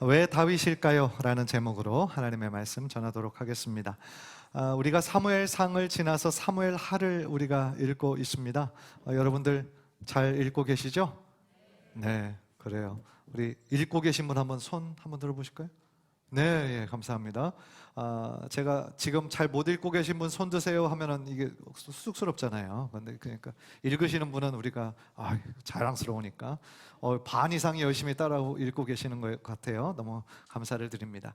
왜 다윗일까요? 라는 제목으로 하나님의 말씀 전하도록 하겠습니다. 우리가 사무엘상을 지나서 사무엘하를 우리가 읽고 있습니다. 여러분들 잘 읽고 계시죠? 네, 그래요. 우리 읽고 계신 분 한번 손 한번 들어보실까요? 네, 예, 감사합니다. 제가 지금 잘 못 읽고 계신 분 손 드세요 하면은 이게 쑥스럽잖아요. 근데 그러니까 읽으시는 분은 우리가 자랑스러우니까 반 이상이 열심히 따라 읽고 계시는 것 같아요. 너무 감사를 드립니다.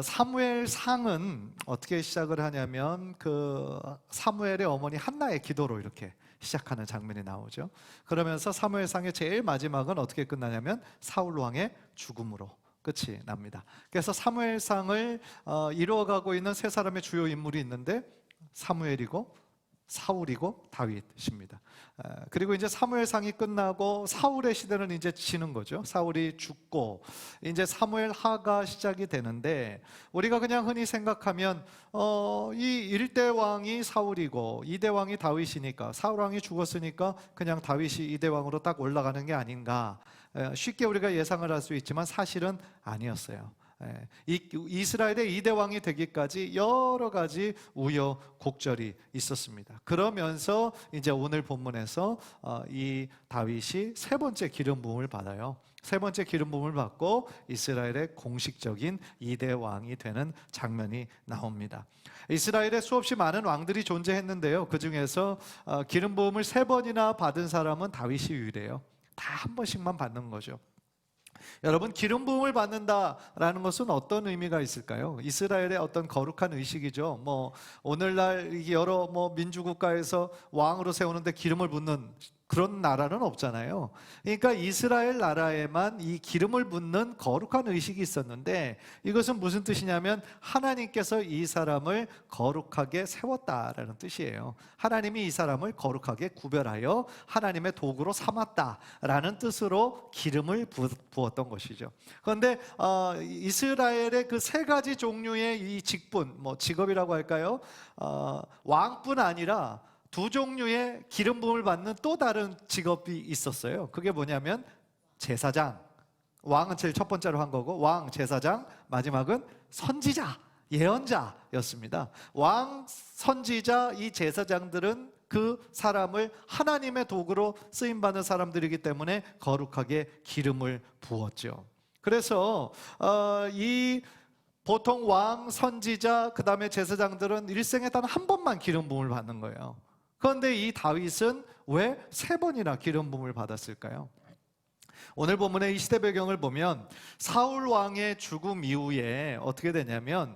사무엘상은 어떻게 시작을 하냐면 그 사무엘의 어머니 한나의 기도로 이렇게 시작하는 장면이 나오죠. 그러면서 사무엘상의 제일 마지막은 어떻게 끝나냐면 사울 왕의 죽음으로 끝이 납니다. 그래서 사무엘상을 이루어가고 있는 세 사람의 주요 인물이 있는데 사무엘이고 사울이고 다윗입니다. 그리고 이제 사무엘상이 끝나고 사울의 시대는 이제 지는 거죠. 사울이 죽고 이제 사무엘하가 시작이 되는데, 우리가 그냥 흔히 생각하면 이 1대 왕이 사울이고 2대 왕이 다윗이니까 사울 왕이 죽었으니까 그냥 다윗이 2대 왕으로 딱 올라가는 게 아닌가, 쉽게 우리가 예상을 할 수 있지만 사실은 아니었어요. 이스라엘의 2대 왕이 되기까지 여러 가지 우여곡절이 있었습니다. 그러면서 이제 오늘 본문에서 이 다윗이 세 번째 기름 부음을 받아요. 세 번째 기름 부음을 받고 이스라엘의 공식적인 2대 왕이 되는 장면이 나옵니다. 이스라엘에 수없이 많은 왕들이 존재했는데요, 그 중에서 기름 부음을 세 번이나 받은 사람은 다윗이 유일해요. 다 한 번씩만 받는 거죠. 여러분, 기름 부음을 받는다라는 것은 어떤 의미가 있을까요? 이스라엘의 어떤 거룩한 의식이죠. 오늘날 여러 민주국가에서 왕으로 세우는데 기름을 붓는 그런 나라는 없잖아요. 그러니까 이스라엘 나라에만 이 기름을 붓는 거룩한 의식이 있었는데, 이것은 무슨 뜻이냐면 하나님께서 이 사람을 거룩하게 세웠다라는 뜻이에요. 하나님이 이 사람을 거룩하게 구별하여 하나님의 도구로 삼았다라는 뜻으로 기름을 부었던 것이죠. 그런데 이스라엘의 그 세 가지 종류의 이 직분, 직업이라고 할까요? 왕뿐 아니라 두 종류의 기름 부음을 받는 또 다른 직업이 있었어요. 그게 뭐냐면 제사장, 왕은 제일 첫 번째로 한 거고, 왕, 제사장, 마지막은 선지자, 예언자였습니다. 왕, 선지자, 이 제사장들은 그 사람을 하나님의 도구로 쓰임받는 사람들이기 때문에 거룩하게 기름을 부었죠. 그래서 이 보통 왕, 선지자, 그 다음에 제사장들은 일생에 단 한 번만 기름 부음을 받는 거예요. 그런데 이 다윗은 왜 세 번이나 기름 부음을 받았을까요? 오늘 본문의 이 시대 배경을 보면 사울 왕의 죽음 이후에 어떻게 되냐면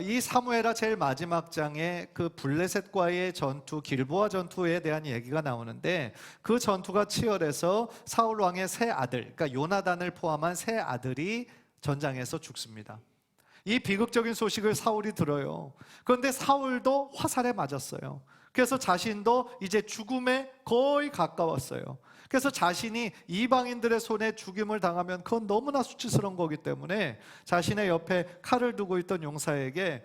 이 사무엘하 제일 마지막 장에 그 블레셋과의 전투, 길보아 전투에 대한 얘기가 나오는데, 그 전투가 치열해서 사울 왕의 세 아들, 그러니까 요나단을 포함한 세 아들이 전장에서 죽습니다. 이 비극적인 소식을 사울이 들어요. 그런데 사울도 화살에 맞았어요. 그래서 자신도 이제 죽음에 거의 가까웠어요. 그래서 자신이 이방인들의 손에 죽임을 당하면 그건 너무나 수치스러운 거기 때문에 자신의 옆에 칼을 두고 있던 용사에게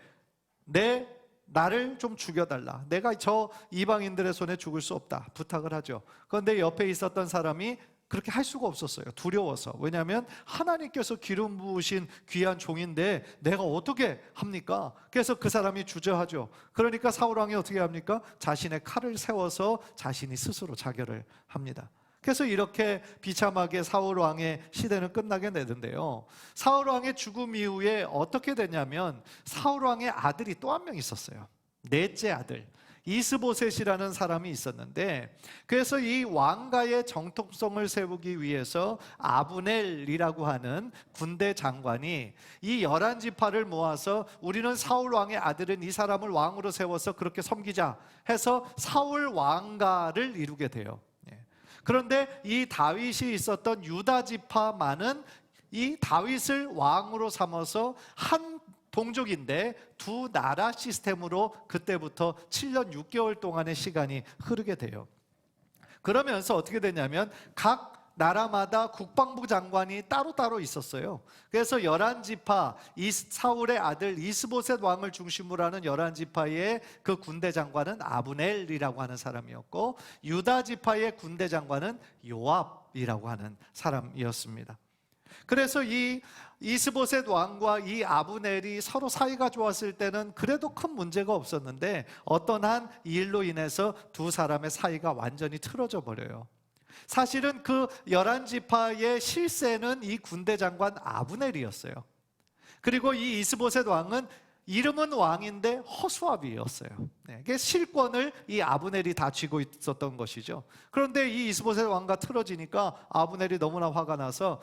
나를 좀 죽여달라, 내가 저 이방인들의 손에 죽을 수 없다 부탁을 하죠. 그런데 옆에 있었던 사람이 그렇게 할 수가 없었어요. 두려워서. 왜냐하면 하나님께서 기름 부으신 귀한 종인데 내가 어떻게 합니까? 그래서 그 사람이 주저하죠. 그러니까 사울 왕이 어떻게 합니까? 자신의 칼을 세워서 자신이 스스로 자결을 합니다. 그래서 이렇게 비참하게 사울 왕의 시대는 끝나게 되는데요, 사울 왕의 죽음 이후에 어떻게 되냐면 사울 왕의 아들이 또 한 명 있었어요. 넷째 아들 이스보셋이라는 사람이 있었는데, 그래서 이 왕가의 정통성을 세우기 위해서 아브넬이라고 하는 군대 장관이 이 11지파를 모아서 우리는 사울 왕의 아들은 이 사람을 왕으로 세워서 그렇게 섬기자 해서 사울 왕가를 이루게 돼요. 그런데 이 다윗이 있었던 유다 지파만은 이 다윗을 왕으로 삼아서 한 동족인데 두 나라 시스템으로 그때부터 7년 6개월 동안의 시간이 흐르게 돼요. 그러면서 어떻게 되냐면 각 나라마다 국방부 장관이 따로따로 있었어요. 그래서 11지파, 사울의 아들 이스보셋 왕을 중심으로 하는 11지파의 그 군대 장관은 아브넬이라고 하는 사람이었고, 유다 지파의 군대 장관은 요압이라고 하는 사람이었습니다. 그래서 이 이스보셋 왕과 이 아브넬이 서로 사이가 좋았을 때는 그래도 큰 문제가 없었는데 어떤 한 일로 인해서 두 사람의 사이가 완전히 틀어져 버려요. 사실은 그 11지파의 실세는 이 군대 장관 아브넬이었어요. 그리고 이 이스보셋 왕은 이름은 왕인데 허수아비였어요. 그 실권을 이 아브넬이 다 쥐고 있었던 것이죠. 그런데 이 이스보셋 왕과 틀어지니까 아브넬이 너무나 화가 나서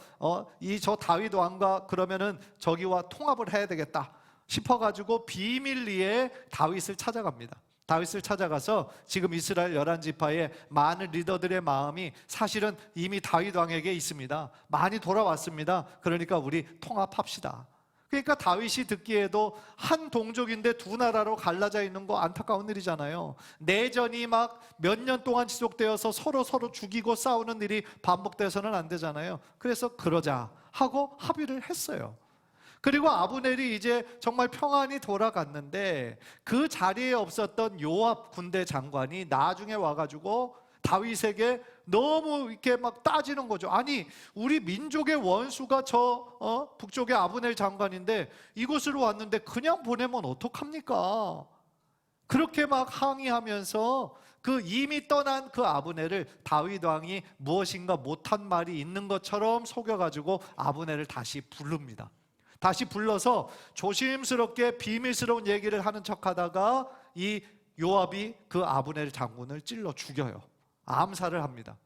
저 다윗 왕과 그러면은 저기와 통합을 해야 되겠다 싶어가지고 비밀리에 다윗을 찾아갑니다. 다윗을 찾아가서 지금 이스라엘 11지파의 많은 리더들의 마음이 사실은 이미 다윗 왕에게 있습니다. 많이 돌아왔습니다. 그러니까 우리 통합합시다. 그러니까 다윗이 듣기에도 한 동족인데 두 나라로 갈라져 있는 거 안타까운 일이잖아요. 내전이 막 몇 년 동안 지속되어서 서로 죽이고 싸우는 일이 반복돼서는 안 되잖아요. 그래서 그러자 하고 합의를 했어요. 그리고 아브넬이 이제 정말 평안히 돌아갔는데 그 자리에 없었던 요압 군대 장관이 나중에 와가지고 다윗에게 너무 이렇게 막 따지는 거죠. 아니, 우리 민족의 원수가 북쪽의 아브넬 장관인데 이곳으로 왔는데 그냥 보내면 어떡합니까? 그렇게 막 항의하면서 그 이미 떠난 그 아브넬을 다윗 왕이 무엇인가 못한 말이 있는 것처럼 속여가지고 아브넬을 다시 부릅니다. 다시 불러서 조심스럽게 비밀스러운 얘기를 하는 척하다가 이 요압이 그 아브넬 장군을 찔러 죽여요. 암살을 합니다.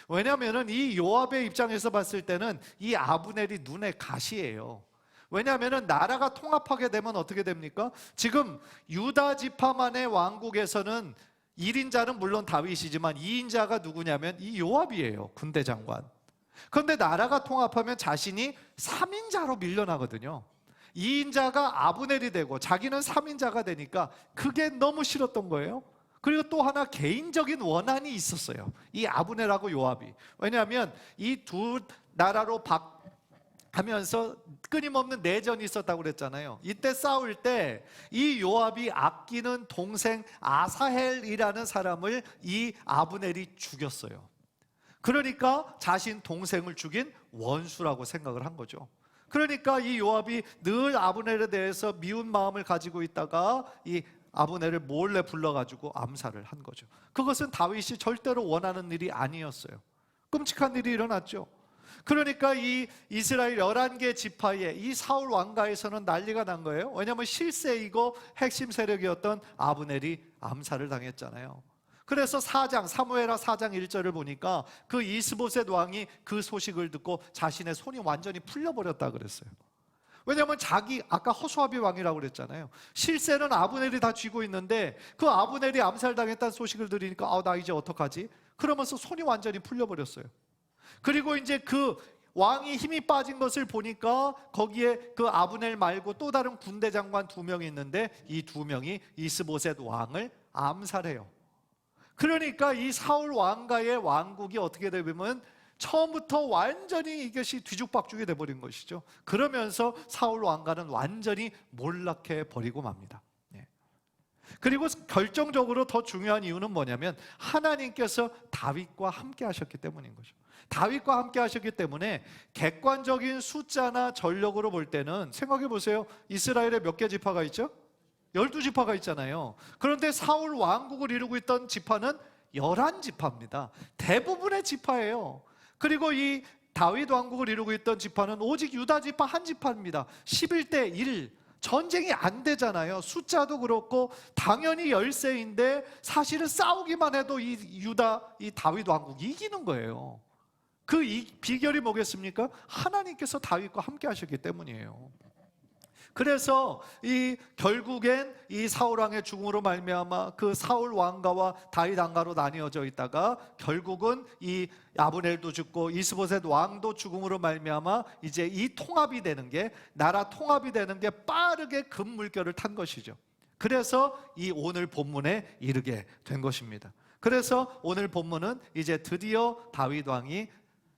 왜냐하면 이 요압의 입장에서 봤을 때는 이 아브넬이 눈에 가시예요. 왜냐하면 나라가 통합하게 되면 어떻게 됩니까? 지금 유다 지파만의 왕국에서는 1인자는 물론 다윗이지만 2인자가 누구냐면 이 요압이에요. 군대 장관. 그런데 나라가 통합하면 자신이 3인자로 밀려나거든요. 2인자가 아브넬이 되고 자기는 3인자가 되니까 그게 너무 싫었던 거예요. 그리고 또 하나 개인적인 원한이 있었어요. 이 아브넬하고 요압이. 왜냐하면 이 두 나라로 하면서 끊임없는 내전이 있었다고 그랬잖아요. 이때 싸울 때 이 요압이 아끼는 동생 아사헬이라는 사람을 이 아브넬이 죽였어요. 그러니까 자신 동생을 죽인 원수라고 생각을 한 거죠. 그러니까 이 요압이 늘 아브넬에 대해서 미운 마음을 가지고 있다가 이 아브넬을 몰래 불러가지고 암살을 한 거죠. 그것은 다윗이 절대로 원하는 일이 아니었어요. 끔찍한 일이 일어났죠. 그러니까 이 이스라엘 11개 지파에 이 사울 왕가에서는 난리가 난 거예요. 왜냐하면 실세이고 핵심 세력이었던 아브넬이 암살을 당했잖아요. 그래서 사무엘하 4장 1절을 보니까 그 이스보셋 왕이 그 소식을 듣고 자신의 손이 완전히 풀려버렸다 그랬어요. 왜냐하면 아까 허수아비 왕이라고 그랬잖아요. 실세는 아브넬이 다 쥐고 있는데 그 아브넬이 암살당했다는 소식을 들으니까 나 이제 어떡하지? 그러면서 손이 완전히 풀려버렸어요. 그리고 이제 그 왕이 힘이 빠진 것을 보니까 거기에 그 아브넬 말고 또 다른 군대 장관 2명이 있는데 이 2명이 이스보셋 왕을 암살해요. 그러니까 이 사울 왕가의 왕국이 어떻게 되면 처음부터 완전히 이것이 뒤죽박죽이 돼버린 것이죠. 그러면서 사울 왕가는 완전히 몰락해 버리고 맙니다. 그리고 결정적으로 더 중요한 이유는 뭐냐면 하나님께서 다윗과 함께 하셨기 때문인 거죠. 다윗과 함께 하셨기 때문에 객관적인 숫자나 전력으로 볼 때는 생각해 보세요. 이스라엘에 몇 개 지파가 있죠? 12지파가 있잖아요. 그런데 사울 왕국을 이루고 있던 지파는 11지파입니다. 대부분의 지파예요. 그리고 이 다윗 왕국을 이루고 있던 지파는 오직 유다 지파 한 지파입니다. 11대 1. 전쟁이 안 되잖아요. 숫자도 그렇고 당연히 열세인데 사실은 싸우기만 해도 이 다윗 왕국이 이기는 거예요. 그 비결이 뭐겠습니까? 하나님께서 다윗과 함께 하셨기 때문이에요. 그래서 결국엔 이 사울 왕의 죽음으로 말미암아 그 사울 왕가와 다윗 왕가로 나뉘어져 있다가 결국은 이 아브넬도 죽고 이스보셋 왕도 죽음으로 말미암아 이제 이 통합이 되는 게 나라 통합이 되는 게 빠르게 급물결을 탄 것이죠. 그래서 이 오늘 본문에 이르게 된 것입니다. 그래서 오늘 본문은 이제 드디어 다윗 왕이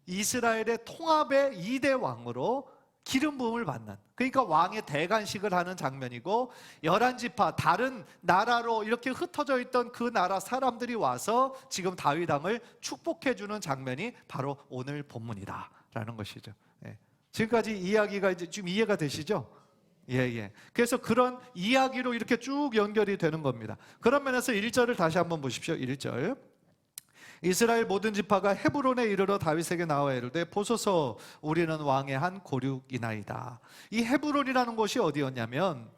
이스라엘의 통합의 2대 왕으로 기름 부음을 받는, 그러니까 왕의 대관식을 하는 장면이고 11지파 다른 나라로 이렇게 흩어져 있던 그 나라 사람들이 와서 지금 다윗 왕을 축복해 주는 장면이 바로 오늘 본문이다라는 것이죠. 지금까지 이야기가 이제 좀 이해가 되시죠? 예. 그래서 그런 이야기로 이렇게 쭉 연결이 되는 겁니다. 그런 면에서 1절을 다시 한번 보십시오. 1절. 이스라엘 모든 지파가 헤브론에 이르러 다윗에게 나와 이르되 보소서 우리는 왕의 한 고륙이나이다. 이 헤브론이라는 곳이 어디였냐면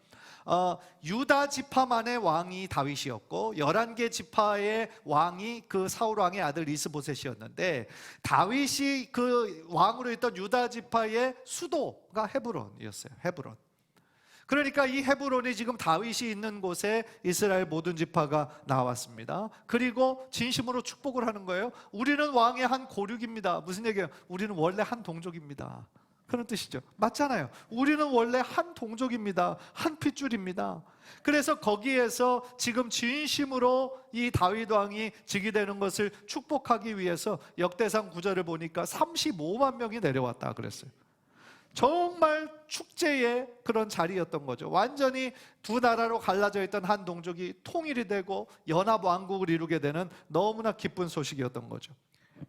유다 지파만의 왕이 다윗이었고 11개 지파의 왕이 그 사울 왕의 아들 이스보셋이었는데 다윗이 그 왕으로 있던 유다 지파의 수도가 헤브론이었어요. 헤브론. 그러니까 이 헤브론이 지금 다윗이 있는 곳에 이스라엘 모든 지파가 나왔습니다. 그리고 진심으로 축복을 하는 거예요. 우리는 왕의 한 고륙입니다. 무슨 얘기예요? 우리는 원래 한 동족입니다. 그런 뜻이죠. 맞잖아요. 우리는 원래 한 동족입니다. 한 핏줄입니다. 그래서 거기에서 지금 진심으로 이 다윗 왕이 즉위되는 것을 축복하기 위해서 역대상 9절을 보니까 35만 명이 내려왔다 그랬어요. 정말 축제의 그런 자리였던 거죠. 완전히 두 나라로 갈라져 있던 한 동족이 통일이 되고 연합 왕국을 이루게 되는 너무나 기쁜 소식이었던 거죠.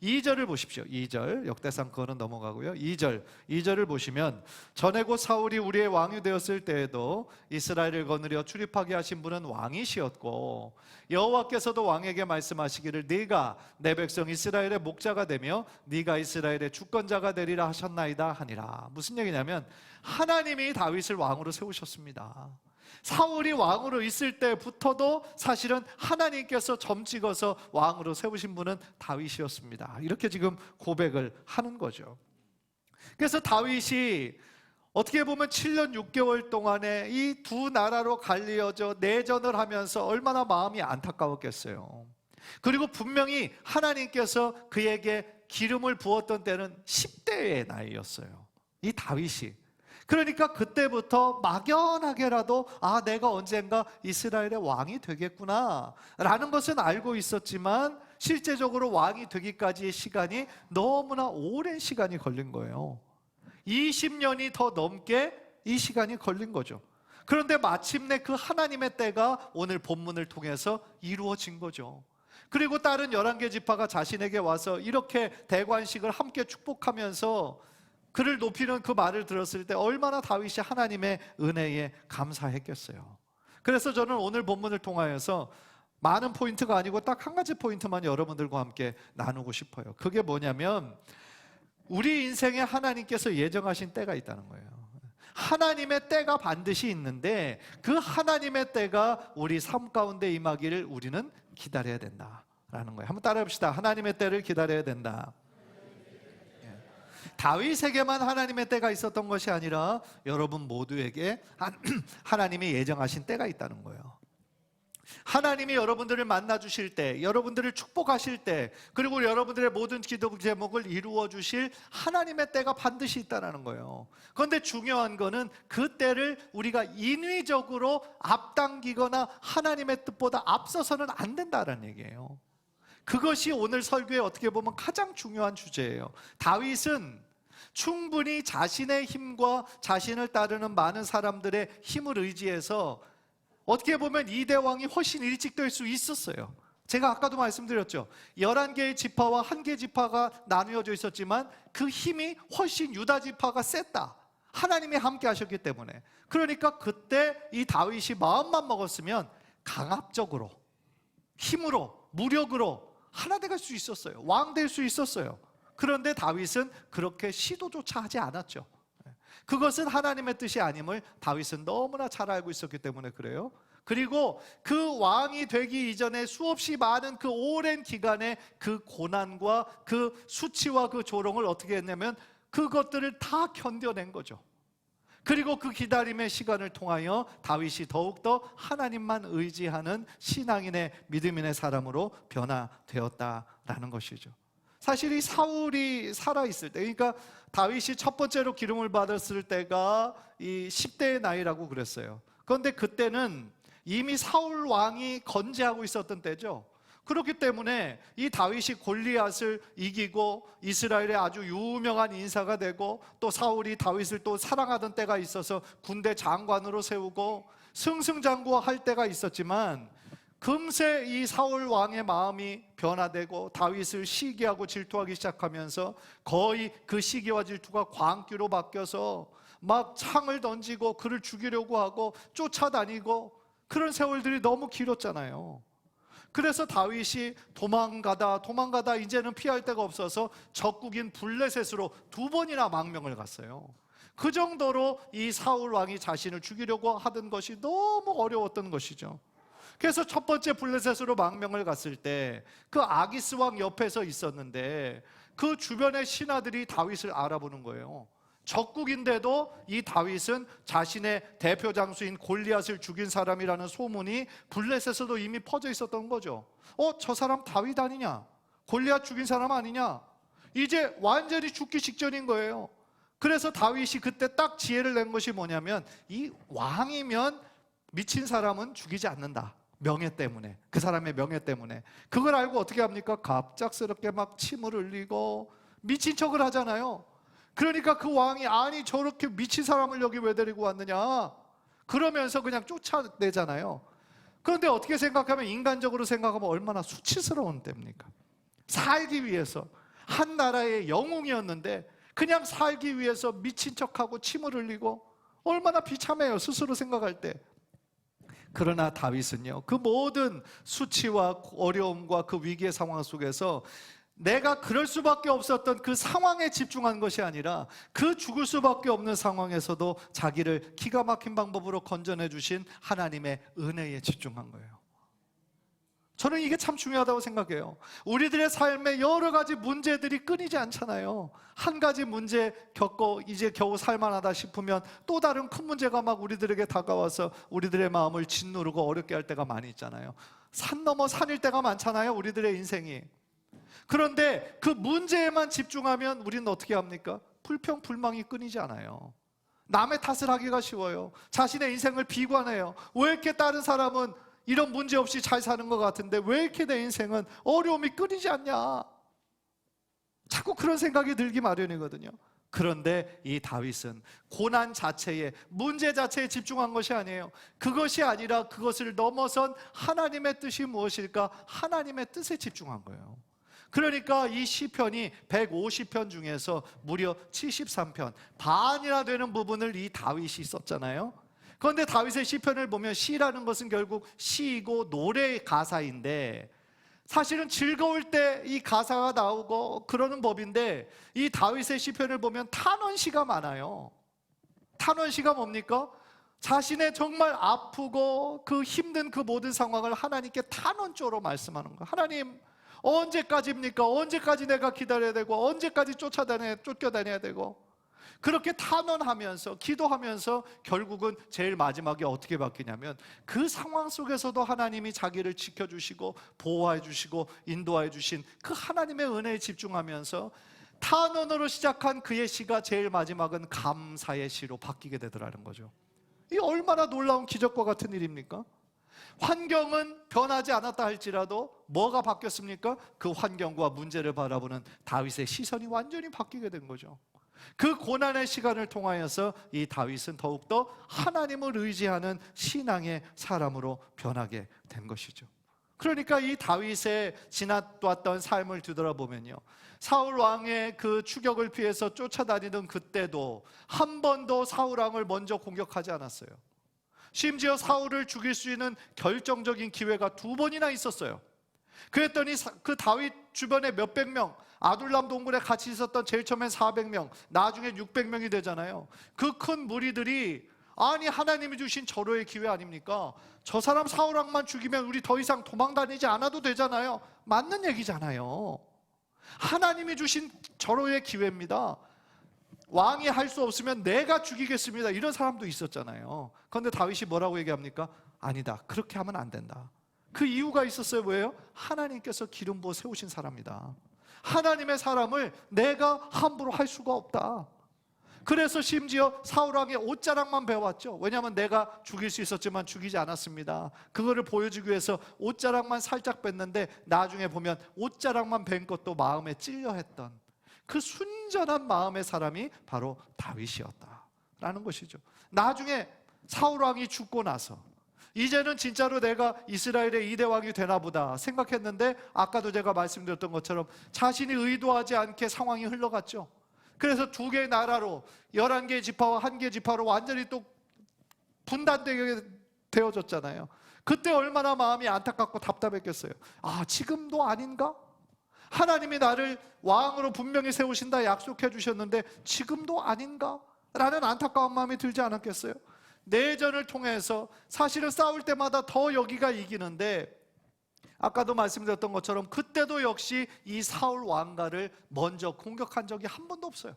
2절을 보십시오. 2절 역대상 그거는 넘어가고요. 2절을 보시면 전에 곧 사울이 우리의 왕이 되었을 때에도 이스라엘을 거느려 출입하게 하신 분은 왕이시었고 여호와께서도 왕에게 말씀하시기를 네가 내 백성 이스라엘의 목자가 되며 네가 이스라엘의 주권자가 되리라 하셨나이다 하니라. 무슨 얘기냐면 하나님이 다윗을 왕으로 세우셨습니다. 사울이 왕으로 있을 때부터도 사실은 하나님께서 점 찍어서 왕으로 세우신 분은 다윗이었습니다. 이렇게 지금 고백을 하는 거죠. 그래서 다윗이 어떻게 보면 7년 6개월 동안에 이 두 나라로 갈리어져 내전을 하면서 얼마나 마음이 안타까웠겠어요. 그리고 분명히 하나님께서 그에게 기름을 부었던 때는 10대의 나이였어요. 이 다윗이. 그러니까 그때부터 막연하게라도 내가 언젠가 이스라엘의 왕이 되겠구나 라는 것은 알고 있었지만 실제적으로 왕이 되기까지의 시간이 너무나 오랜 시간이 걸린 거예요. 20년이 더 넘게 이 시간이 걸린 거죠. 그런데 마침내 그 하나님의 때가 오늘 본문을 통해서 이루어진 거죠. 그리고 다른 11개 지파가 자신에게 와서 이렇게 대관식을 함께 축복하면서 그를 높이는 그 말을 들었을 때 얼마나 다윗이 하나님의 은혜에 감사했겠어요. 그래서 저는 오늘 본문을 통하여서 많은 포인트가 아니고 딱 한 가지 포인트만 여러분들과 함께 나누고 싶어요. 그게 뭐냐면 우리 인생에 하나님께서 예정하신 때가 있다는 거예요. 하나님의 때가 반드시 있는데 그 하나님의 때가 우리 삶 가운데 임하기를 우리는 기다려야 된다라는 거예요. 한번 따라해 봅시다. 하나님의 때를 기다려야 된다. 다윗에게만 하나님의 때가 있었던 것이 아니라 여러분 모두에게 하나님이 예정하신 때가 있다는 거예요. 하나님이 여러분들을 만나 주실 때, 여러분들을 축복하실 때, 그리고 여러분들의 모든 기도 제목을 이루어 주실 하나님의 때가 반드시 있다는 거예요. 그런데 중요한 거는 그 때를 우리가 인위적으로 앞당기거나 하나님의 뜻보다 앞서서는 안 된다는 얘기예요. 그것이 오늘 설교에 어떻게 보면 가장 중요한 주제예요. 다윗은 충분히 자신의 힘과 자신을 따르는 많은 사람들의 힘을 의지해서 어떻게 보면 이대왕이 훨씬 일찍 될 수 있었어요. 제가 아까도 말씀드렸죠. 11개의 지파와 1개 지파가 나누어져 있었지만 그 힘이 훨씬 유다 지파가 셌다. 하나님이 함께 하셨기 때문에. 그러니까 그때 이 다윗이 마음만 먹었으면 강압적으로, 힘으로, 무력으로 하나 돼갈 수 있었어요. 왕 될 수 있었어요. 그런데 다윗은 그렇게 시도조차 하지 않았죠. 그것은 하나님의 뜻이 아님을 다윗은 너무나 잘 알고 있었기 때문에 그래요. 그리고 그 왕이 되기 이전에 수없이 많은 그 오랜 기간의 그 고난과 그 수치와 그 조롱을 어떻게 했냐면 그것들을 다 견뎌낸 거죠. 그리고 그 기다림의 시간을 통하여 다윗이 더욱더 하나님만 의지하는 신앙인의 믿음인의 사람으로 변화되었다라는 것이죠. 사실 이 사울이 살아있을 때, 그러니까 다윗이 첫 번째로 기름을 받았을 때가 이 10대의 나이라고 그랬어요. 그런데 그때는 이미 사울 왕이 건재하고 있었던 때죠. 그렇기 때문에 이 다윗이 골리앗을 이기고 이스라엘의 아주 유명한 인사가 되고 또 사울이 다윗을 또 사랑하던 때가 있어서 군대 장관으로 세우고 승승장구할 때가 있었지만 금세 이 사울 왕의 마음이 변화되고 다윗을 시기하고 질투하기 시작하면서 거의 그 시기와 질투가 광기로 바뀌어서 막 창을 던지고 그를 죽이려고 하고 쫓아다니고 그런 세월들이 너무 길었잖아요. 그래서 다윗이 도망가다 이제는 피할 데가 없어서 적국인 블레셋으로 2번이나 망명을 갔어요. 그 정도로 이 사울 왕이 자신을 죽이려고 하던 것이 너무 어려웠던 것이죠. 그래서 첫 번째 블레셋으로 망명을 갔을 때 그 아기스 왕 옆에서 있었는데 그 주변의 신하들이 다윗을 알아보는 거예요. 적국인데도 이 다윗은 자신의 대표 장수인 골리앗을 죽인 사람이라는 소문이 블레셋에도 이미 퍼져 있었던 거죠. 저 사람 다윗 아니냐? 골리앗 죽인 사람 아니냐? 이제 완전히 죽기 직전인 거예요. 그래서 다윗이 그때 딱 지혜를 낸 것이 뭐냐면, 이 왕이면 미친 사람은 죽이지 않는다. 명예 때문에, 그 사람의 명예 때문에. 그걸 알고 어떻게 합니까? 갑작스럽게 막 침을 흘리고 미친 척을 하잖아요. 그러니까 그 왕이, 아니 저렇게 미친 사람을 여기 왜 데리고 왔느냐, 그러면서 그냥 쫓아내잖아요. 그런데 어떻게 생각하면, 인간적으로 생각하면 얼마나 수치스러운 때입니까? 살기 위해서, 한 나라의 영웅이었는데 그냥 살기 위해서 미친 척하고 침을 흘리고, 얼마나 비참해요, 스스로 생각할 때. 그러나 다윗은요, 그 모든 수치와 어려움과 그 위기의 상황 속에서 내가 그럴 수밖에 없었던 그 상황에 집중한 것이 아니라, 그 죽을 수밖에 없는 상황에서도 자기를 기가 막힌 방법으로 건져내 주신 하나님의 은혜에 집중한 거예요. 저는 이게 참 중요하다고 생각해요. 우리들의 삶에 여러 가지 문제들이 끊이지 않잖아요. 한 가지 문제 겪고 이제 겨우 살만하다 싶으면 또 다른 큰 문제가 막 우리들에게 다가와서 우리들의 마음을 짓누르고 어렵게 할 때가 많이 있잖아요. 산 넘어 산일 때가 많잖아요, 우리들의 인생이. 그런데 그 문제에만 집중하면 우리는 어떻게 합니까? 불평, 불망이 끊이지 않아요. 남의 탓을 하기가 쉬워요. 자신의 인생을 비관해요. 왜 이렇게 다른 사람은 이런 문제 없이 잘 사는 것 같은데 왜 이렇게 내 인생은 어려움이 끊이지 않냐, 자꾸 그런 생각이 들기 마련이거든요. 그런데 이 다윗은 고난 자체에, 문제 자체에 집중한 것이 아니에요. 그것이 아니라 그것을 넘어선 하나님의 뜻이 무엇일까, 하나님의 뜻에 집중한 거예요. 그러니까 이 시편이 150편 중에서 무려 73편, 반이나 되는 부분을 이 다윗이 썼잖아요. 그런데 다윗의 시편을 보면, 시라는 것은 결국 시이고 노래의 가사인데, 사실은 즐거울 때 이 가사가 나오고 그러는 법인데, 이 다윗의 시편을 보면 탄원시가 많아요. 탄원시가 뭡니까? 자신의 정말 아프고 그 힘든 그 모든 상황을 하나님께 탄원조로 말씀하는 거예요. 하나님, 언제까지입니까? 언제까지 내가 기다려야 되고, 언제까지 쫓겨다녀야 되고. 그렇게 탄원하면서 기도하면서 결국은 제일 마지막에 어떻게 바뀌냐면, 그 상황 속에서도 하나님이 자기를 지켜주시고 보호해 주시고 인도해 주신 그 하나님의 은혜에 집중하면서 탄원으로 시작한 그의 시가 제일 마지막은 감사의 시로 바뀌게 되더라는 거죠. 이 얼마나 놀라운 기적과 같은 일입니까? 환경은 변하지 않았다 할지라도 뭐가 바뀌었습니까? 그 환경과 문제를 바라보는 다윗의 시선이 완전히 바뀌게 된 거죠. 그 고난의 시간을 통하여서 이 다윗은 더욱더 하나님을 의지하는 신앙의 사람으로 변하게 된 것이죠. 그러니까 이 다윗의 지나왔던 삶을 뒤돌아보면요, 사울 왕의 그 추격을 피해서 쫓아다니던 그때도 한 번도 사울 왕을 먼저 공격하지 않았어요. 심지어 사울을 죽일 수 있는 결정적인 기회가 2번이나 있었어요. 그랬더니 그 다윗 주변에 몇백 명, 아둘람 동굴에 같이 있었던 제일 처음엔 400명, 나중에 600명이 되잖아요. 그 큰 무리들이, 아니 하나님이 주신 절호의 기회 아닙니까? 저 사람 사울 왕만 죽이면 우리 더 이상 도망 다니지 않아도 되잖아요. 맞는 얘기잖아요. 하나님이 주신 절호의 기회입니다. 왕이 할 수 없으면 내가 죽이겠습니다, 이런 사람도 있었잖아요. 그런데 다윗이 뭐라고 얘기합니까? 아니다, 그렇게 하면 안 된다. 그 이유가 있었어요. 뭐예요? 하나님께서 기름 부어 세우신 사람이다. 하나님의 사람을 내가 함부로 할 수가 없다. 그래서 심지어 사울왕의 옷자락만 베왔죠. 왜냐하면 내가 죽일 수 있었지만 죽이지 않았습니다. 그거를 보여주기 위해서 옷자락만 살짝 뺐는데, 나중에 보면 옷자락만 벤 것도 마음에 찔려 했던 그 순전한 마음의 사람이 바로 다윗이었다라는 것이죠. 나중에 사울왕이 죽고 나서 이제는 진짜로 내가 이스라엘의 2대 왕이 되나 보다 생각했는데, 아까도 제가 말씀드렸던 것처럼 자신이 의도하지 않게 상황이 흘러갔죠. 그래서 2개의 나라로, 11개의 지파와 1개의 지파로 완전히 또 분단되게 되어졌잖아요. 그때 얼마나 마음이 안타깝고 답답했겠어요. 아, 지금도 아닌가? 하나님이 나를 왕으로 분명히 세우신다 약속해 주셨는데 지금도 아닌가? 라는 안타까운 마음이 들지 않았겠어요? 내전을 통해서 사실은 싸울 때마다 더 여기가 이기는데, 아까도 말씀드렸던 것처럼 그때도 역시 이 사울 왕가를 먼저 공격한 적이 한 번도 없어요.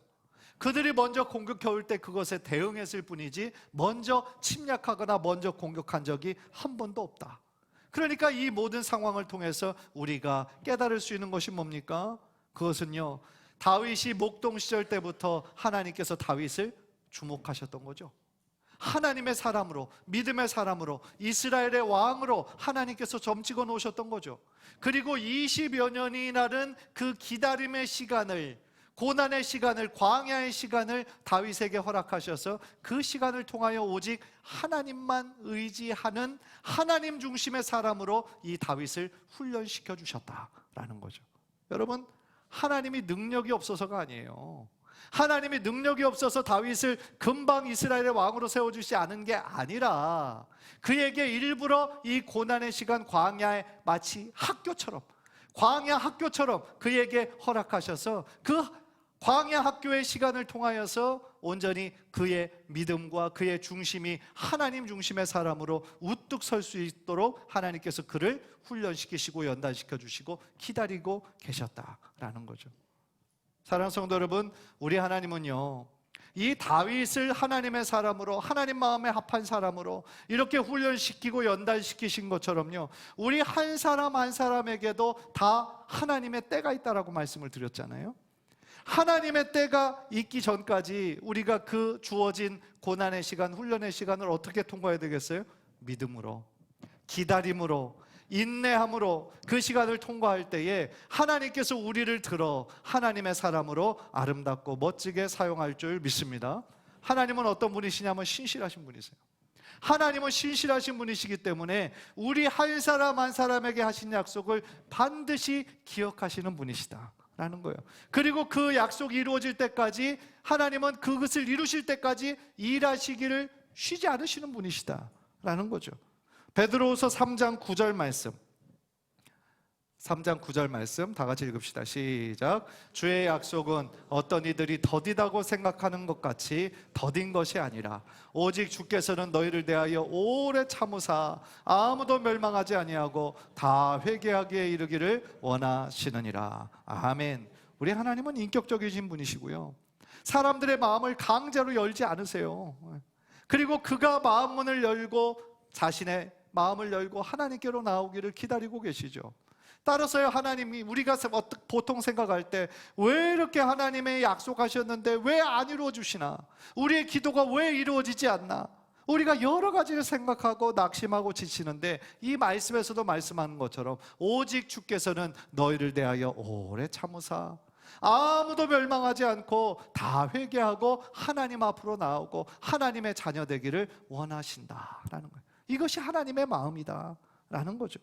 그들이 먼저 공격해올 때 그것에 대응했을 뿐이지 먼저 침략하거나 먼저 공격한 적이 한 번도 없다. 그러니까 이 모든 상황을 통해서 우리가 깨달을 수 있는 것이 뭡니까? 그것은요, 다윗이 목동 시절 때부터 하나님께서 다윗을 주목하셨던 거죠. 하나님의 사람으로, 믿음의 사람으로, 이스라엘의 왕으로 하나님께서 점찍어 놓으셨던 거죠. 그리고 20여 년이라는 그 기다림의 시간을, 고난의 시간을, 광야의 시간을 다윗에게 허락하셔서 그 시간을 통하여 오직 하나님만 의지하는 하나님 중심의 사람으로 이 다윗을 훈련시켜 주셨다라는 거죠. 여러분, 하나님이 능력이 없어서가 아니에요. 하나님이 능력이 없어서 다윗을 금방 이스라엘의 왕으로 세워주지 않은 게 아니라 그에게 일부러 이 고난의 시간, 광야에 마치 학교처럼, 광야 학교처럼 그에게 허락하셔서 그 광야 학교의 시간을 통하여서 온전히 그의 믿음과 그의 중심이 하나님 중심의 사람으로 우뚝 설 수 있도록 하나님께서 그를 훈련시키시고 연단시켜 주시고 기다리고 계셨다라는 거죠. 사랑하는 성도 여러분, 우리 하나님은요, 이 다윗을 하나님의 사람으로, 하나님 마음에 합한 사람으로 이렇게 훈련시키고 연단시키신 것처럼요, 우리 한 사람 한 사람에게도 다 하나님의 때가 있다라고 말씀을 드렸잖아요. 하나님의 때가 있기 전까지 우리가 그 주어진 고난의 시간, 훈련의 시간을 어떻게 통과해야 되겠어요? 믿음으로, 기다림으로, 인내함으로 그 시간을 통과할 때에 하나님께서 우리를 들어 하나님의 사람으로 아름답고 멋지게 사용할 줄 믿습니다. 하나님은 어떤 분이시냐면 신실하신 분이세요. 하나님은 신실하신 분이시기 때문에 우리 한 사람 한 사람에게 하신 약속을 반드시 기억하시는 분이시다 라는 거예요. 그리고 그 약속이 이루어질 때까지, 하나님은 그것을 이루실 때까지 일하시기를 쉬지 않으시는 분이시다 라는 거죠. 베드로후서 3장 9절 말씀, 3장 9절 말씀 다 같이 읽읍시다. 시작. 주의 약속은 어떤 이들이 더디다고 생각하는 것 같이 더딘 것이 아니라 오직 주께서는 너희를 대하여 오래 참으사 아무도 멸망하지 아니하고 다 회개하기에 이르기를 원하시느니라. 아멘. 우리 하나님은 인격적이신 분이시고요, 사람들의 마음을 강제로 열지 않으세요. 그리고 그가 마음문을 열고 자신의 마음을 열고 하나님께로 나오기를 기다리고 계시죠. 따라서요, 하나님이 우리가 보통 생각할 때 왜 이렇게 하나님의 약속하셨는데 왜 안 이루어 주시나, 우리의 기도가 왜 이루어지지 않나, 우리가 여러 가지를 생각하고 낙심하고 지치는데, 이 말씀에서도 말씀하는 것처럼 오직 주께서는 너희를 대하여 오래 참으사 아무도 멸망하지 않고 다 회개하고 하나님 앞으로 나오고 하나님의 자녀 되기를 원하신다라는 거예요. 이것이 하나님의 마음이다 라는 거죠.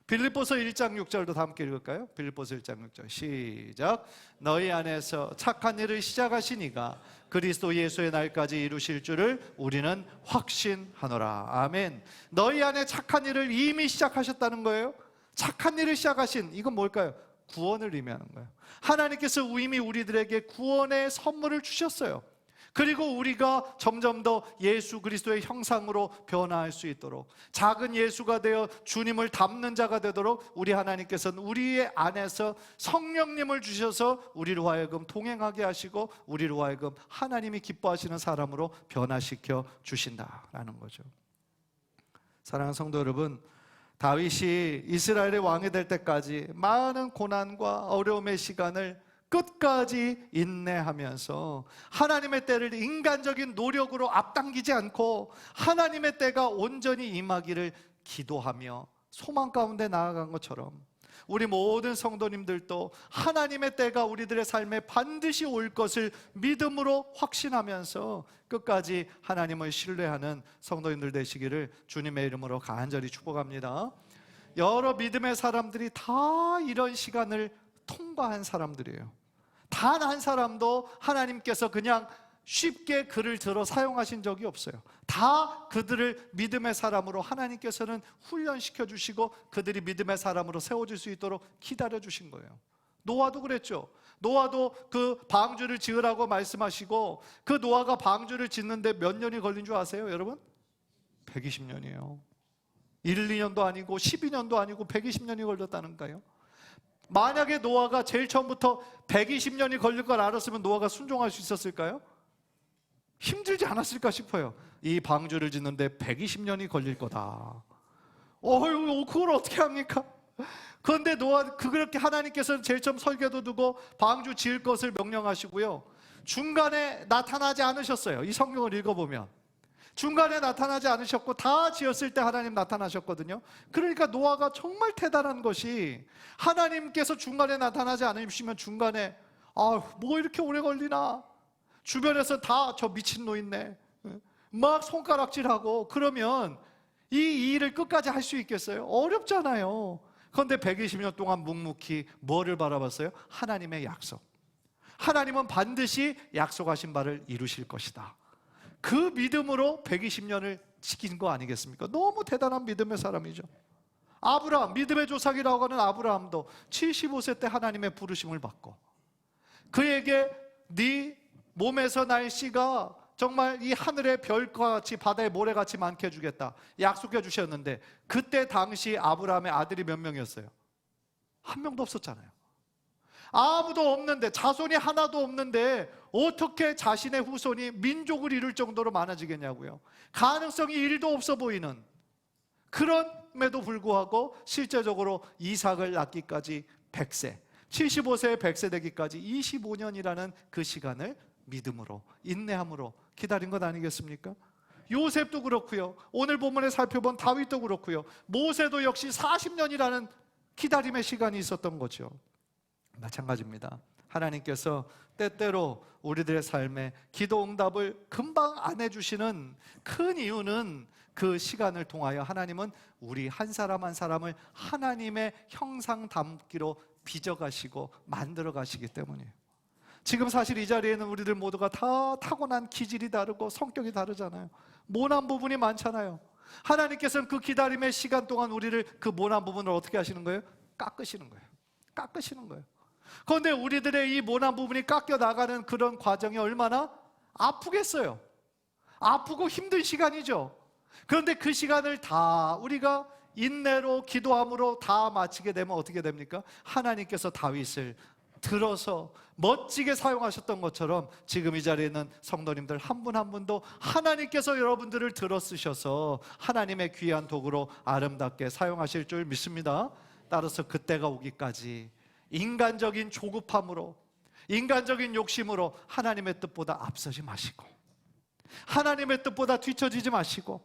빌립보서 1장 6절도 다 함께 읽을까요? 빌립보서 1장 6절 시작. 너희 안에서 착한 일을 시작하시니가 그리스도 예수의 날까지 이루실 줄을 우리는 확신하노라. 아멘. 너희 안에 착한 일을 이미 시작하셨다는 거예요. 착한 일을 시작하신, 이건 뭘까요? 구원을 의미하는 거예요. 하나님께서 이미 우리들에게 구원의 선물을 주셨어요. 그리고 우리가 점점 더 예수 그리스도의 형상으로 변화할 수 있도록, 작은 예수가 되어 주님을 닮는 자가 되도록 우리 하나님께서는 우리의 안에서 성령님을 주셔서 우리로 하여금 동행하게 하시고 우리로 하여금 하나님이 기뻐하시는 사람으로 변화시켜 주신다라는 거죠. 사랑하는 성도 여러분, 다윗이 이스라엘의 왕이 될 때까지 많은 고난과 어려움의 시간을 끝까지 인내하면서 하나님의 때를 인간적인 노력으로 앞당기지 않고 하나님의 때가 온전히 임하기를 기도하며 소망 가운데 나아간 것처럼, 우리 모든 성도님들도 하나님의 때가 우리들의 삶에 반드시 올 것을 믿음으로 확신하면서 끝까지 하나님을 신뢰하는 성도님들 되시기를 주님의 이름으로 간절히 축복합니다. 여러 믿음의 사람들이 다 이런 시간을 통과한 사람들이에요. 단 한 사람도 하나님께서 그냥 쉽게 그를 들어 사용하신 적이 없어요. 다 그들을 믿음의 사람으로 하나님께서는 훈련시켜 주시고 그들이 믿음의 사람으로 세워질 수 있도록 기다려 주신 거예요. 노아도 그랬죠. 노아도 그 방주를 지으라고 말씀하시고 그 노아가 방주를 짓는데 몇 년이 걸린 줄 아세요, 여러분? 120년이에요. 1, 2년도 아니고 12년도 아니고 120년이 걸렸다는가요? 만약에 노아가 제일 처음부터 120년이 걸릴 걸 알았으면 노아가 순종할 수 있었을까요? 힘들지 않았을까 싶어요. 이 방주를 짓는데 120년이 걸릴 거다. 그걸 어떻게 합니까? 그런데 노아, 그렇게 하나님께서는 제일 처음 설계도 두고 방주 지을 것을 명령하시고요, 중간에 나타나지 않으셨어요. 이 성경을 읽어보면 중간에 나타나지 않으셨고 다 지었을 때 하나님 나타나셨거든요. 그러니까 노아가 정말 대단한 것이 하나님께서 중간에 나타나지 않으시면 중간에 뭐 이렇게 오래 걸리나, 주변에서 다 저 미친놈 있네 막 손가락질하고 그러면 이 일을 끝까지 할 수 있겠어요? 어렵잖아요. 그런데 120년 동안 묵묵히 뭐를 바라봤어요? 하나님의 약속. 하나님은 반드시 약속하신 바를 이루실 것이다. 그 믿음으로 120년을 지킨 거 아니겠습니까? 너무 대단한 믿음의 사람이죠. 아브라함, 믿음의 조상이라고 하는 아브라함도 75세 때 하나님의 부르심을 받고 그에게 네 몸에서 날 씨가 정말 이 하늘의 별과 같이 바다의 모래같이 많게 해주겠다 약속해 주셨는데 그때 당시 아브라함의 아들이 몇 명이었어요? 한 명도 없었잖아요. 아무도 없는데, 자손이 하나도 없는데 어떻게 자신의 후손이 민족을 이룰 정도로 많아지겠냐고요. 가능성이 1도 없어 보이는, 그럼에도 불구하고 실제적으로 이삭을 낳기까지 100세, 75세에 100세 되기까지 25년이라는 그 시간을 믿음으로, 인내함으로 기다린 것 아니겠습니까? 요셉도 그렇고요, 오늘 본문에 살펴본 다윗도 그렇고요, 모세도 역시 40년이라는 기다림의 시간이 있었던 거죠. 마찬가지입니다. 하나님께서 때때로 우리들의 삶에 기도 응답을 금방 안 해주시는 큰 이유는 그 시간을 통하여 하나님은 우리 한 사람 한 사람을 하나님의 형상 담기로 빚어가시고 만들어 가시기 때문이에요. 지금 사실 이 자리에는 우리들 모두가 다 타고난 기질이 다르고 성격이 다르잖아요. 모난 부분이 많잖아요. 하나님께서는 그 기다림의 시간 동안 우리를 그 모난 부분을 어떻게 하시는 거예요? 깎으시는 거예요. 깎으시는 거예요. 그런데 우리들의 이 모난 부분이 깎여 나가는 그런 과정이 얼마나 아프겠어요. 아프고 힘든 시간이죠. 그런데 그 시간을 다 우리가 인내로 기도함으로 다 마치게 되면 어떻게 됩니까? 하나님께서 다윗을 들어서 멋지게 사용하셨던 것처럼 지금 이 자리에 있는 성도님들 한 분 한 분도 하나님께서 여러분들을 들어 쓰셔서 하나님의 귀한 도구로 아름답게 사용하실 줄 믿습니다. 따라서 그때가 오기까지 인간적인 조급함으로, 인간적인 욕심으로 하나님의 뜻보다 앞서지 마시고, 하나님의 뜻보다 뒤처지지 마시고,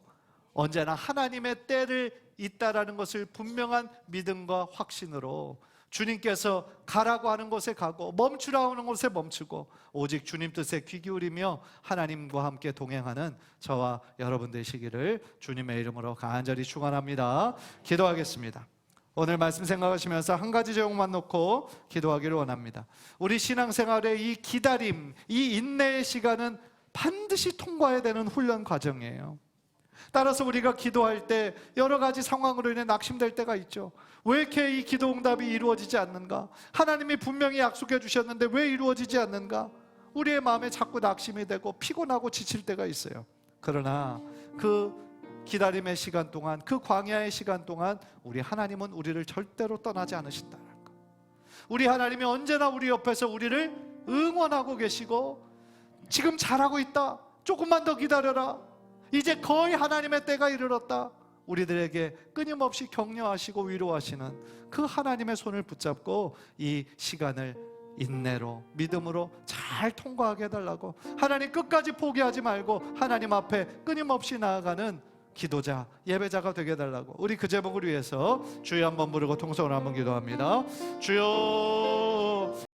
언제나 하나님의 때를 있다라는 것을 분명한 믿음과 확신으로 주님께서 가라고 하는 곳에 가고 멈추라고 하는 곳에 멈추고 오직 주님 뜻에 귀 기울이며 하나님과 함께 동행하는 저와 여러분 되시기를 주님의 이름으로 간절히 축원합니다. 기도하겠습니다. 오늘 말씀 생각하시면서 한 가지 제목만 놓고 기도하기를 원합니다. 우리 신앙생활의 이 기다림, 이 인내의 시간은 반드시 통과해야 되는 훈련 과정이에요. 따라서 우리가 기도할 때 여러 가지 상황으로 인해 낙심될 때가 있죠. 왜 이렇게 이 기도 응답이 이루어지지 않는가? 하나님이 분명히 약속해 주셨는데 왜 이루어지지 않는가? 우리의 마음에 자꾸 낙심이 되고 피곤하고 지칠 때가 있어요. 그러나 그 기다림의 시간 동안, 그 광야의 시간 동안 우리 하나님은 우리를 절대로 떠나지 않으신다는 것. 우리 하나님이 언제나 우리 옆에서 우리를 응원하고 계시고 지금 잘하고 있다, 조금만 더 기다려라, 이제 거의 하나님의 때가 이르렀다, 우리들에게 끊임없이 격려하시고 위로하시는 그 하나님의 손을 붙잡고 이 시간을 인내로, 믿음으로 잘 통과하게 해달라고, 하나님 끝까지 포기하지 말고 하나님 앞에 끊임없이 나아가는 기도자, 예배자가 되게 해달라고. 우리 그 제목을 위해서 주여 한번 부르고 통성으로 한번 기도합니다. 주여